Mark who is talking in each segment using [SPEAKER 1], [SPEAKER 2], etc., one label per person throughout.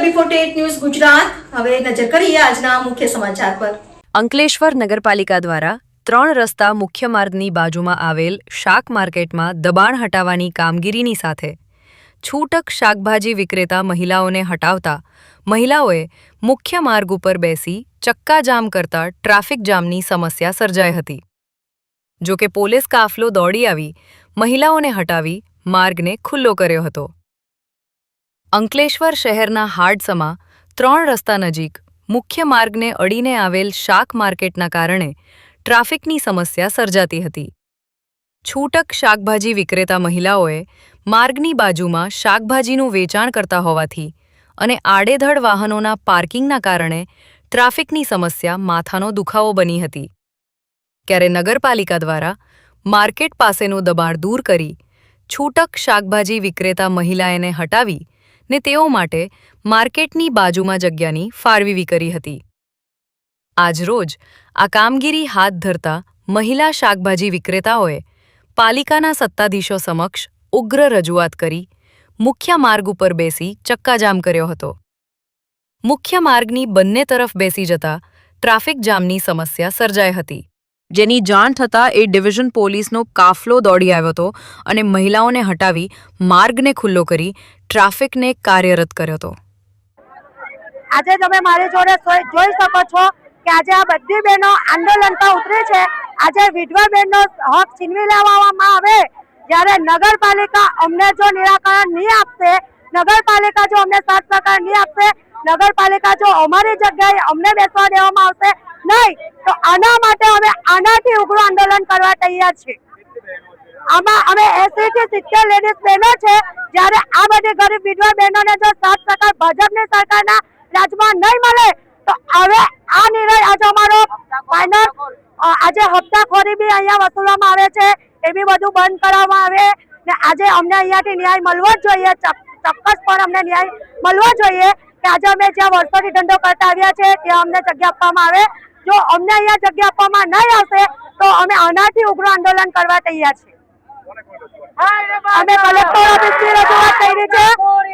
[SPEAKER 1] AB48 news Gujarat હવે નજર કરીએ આજના મુખ્ય સમાચાર પર।
[SPEAKER 2] અંકલેશ્વર નગરપાલિકા દ્વારા 3 રસ્તા મુખ્ય માર્ગની બાજુમાં આવેલ શાક માર્કેટમાં દબાણ હટાવવાની કામગીરીની સાથે છૂટક શાકભાજી વિક્રેતા મહિલાઓને હટાવતા મહિલાઓએ મુખ્ય માર્ગ ઉપર બેસી ચક્કાજામ કરતા ટ્રાફિક જામની સમસ્યા સર્જાઈ હતી। જો કે પોલીસ કાફલો દોડી આવી મહિલાઓને હટાવી માર્ગને ખુલ્લો કર્યો હતો। અંકલેશ્વર શહેરના હાડસમાં 3 રસ્તા નજીક મુખ્ય માર્ગને અડીને આવેલ શાક માર્કેટના કારણે ટ્રાફિકની સમસ્યા સર્જાતી હતી। છૂટક શાકભાજી વિક્રેતા મહિલાઓએ માર્ગની બાજુમાં શાકભાજીનું વેચાણ કરતા હોવાથી અને આડેધડ વાહનોના પાર્કિંગના કારણે ટ્રાફિકની સમસ્યા માથાનો દુખાવો બની હતી। ત્યારે નગરપાલિકા દ્વારા માર્કેટ પાસેનું દબાણ દૂર કરી છૂટક શાકભાજી વિક્રેતા મહિલાને હટાવી ને તેઓ માટે માર્કેટની બાજુમાં જગ્યાની ફાળવણી કરી હતી। આજરોજ આ કામગીરી હાથ ધરતા મહિલા શાકભાજી વિક્રેતાઓએ પાલિકાના સત્તાધીશો સમક્ષ ઉગ્ર રજૂઆત કરી મુખ્ય માર્ગ ઉપર બેસી ચક્કાજામ કર્યો હતો। મુખ્ય માર્ગની બંને તરફ બેસી જતા ટ્રાફિક જામની સમસ્યા સર્જાઈ હતી, જેની જાણ થતાં એ ડિવિઝન પોલીસનો કાફલો દોડી આવ્યો હતો અને મહિલાઓને હટાવી માર્ગને ખુલ્લો કરી ટ્રાફિકને કાર્યરત કર્યો હતો।
[SPEAKER 3] આજે તમે મારી જોડે જોઈ શકો છો કે આજે આ બધી બહેનો આંદોલન પર ઉતરી છે। આજે વિધવા બહેનનો હક છીનવી લેવામાં આવે જ્યારે નગરપાલિકા અમને જો નિરાકરણ નહીં આપશે, નગરપાલિકા જો અમને સાથ સહકાર નહીં આપશે, નગરપાલિકા જો અમારી જગ્યાએ અમને બેસવા દેવામાં આવશે નહીં તો આના માટે અમે આનાથી ઉગ્ર આંદોલન કરવા તૈયાર છીએ। આમાં અમે 80 થી 70 લેડીઝ બહેનો છે। જ્યારે આ બધી ગરીબ વિધવા બહેનોને જો સાથ સહકાર ભાજપની સરકારના રાજમાં નહીં મળે તો હવે આ નિર્ણય આજે અમારો ફાઇનલ, આજે હપ્તાખોરી બી અહીંયા વસૂલવામાં આવે છે એ બી બધું બંધ કરવામાં આવે ને આજે અમને અહીંયાથી ન્યાય મળવો જ જોઈએ। ચોક્કસપણે અમને ન્યાય મળવો જોઈએ કે આજે અમે જ્યાં વર્ષોથી ધંધો કરતા આવ્યા છે ત્યાં અમને જગ્યા આપવામાં આવે। જો અમને અહીંયા જગ્યા આપવામાં નહીં આવશે તો અમે આનાથી ઉગ્ર આંદોલન કરવા તૈયાર છીએ। અમે કલેક્ટર ઓફિસની રજૂઆત કરી છે,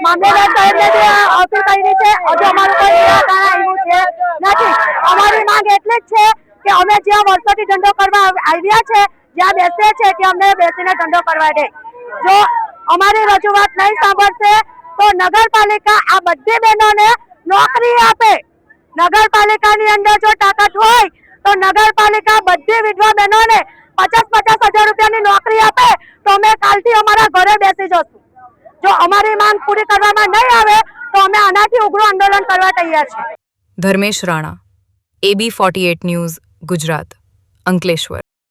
[SPEAKER 3] મામલેદાર સાહેબને બી અપીલ કરી છે, હજુ અમારું કોઈ નિરાકરણ આવ્યું છે નથી। અમારી માંગ એટલી જ છે કે અમે જ્યાં વર્ષોથી ધંધો કરવા આવ્યા છે, જ્યાં બેસીએ છીએ ત્યાં અમને બેસીને ધંધો કરવા દે। જો અમારી રજૂઆત નહીં સાંભળશે તો નગરપાલિકા આ બધી બહેનોને નોકરી આપે। નગરપાલિકાની અંદર જો તાકાત હોય તો નગરપાલિકા બધી વિધવા બહેનોને 50,000 રૂપિયાની નોકરી આપે તો અમે કાલથી અમારા ઘરે બેસી જશું। જો અમારી માંગ પૂરી કરવામાં નહીં આવે તો અમે આનાથી ઉગ્ર આંદોલન કરવા તૈયાર છીએ।
[SPEAKER 2] Dharmesh Rana, AB48 news Gujarat, Ankleshwar.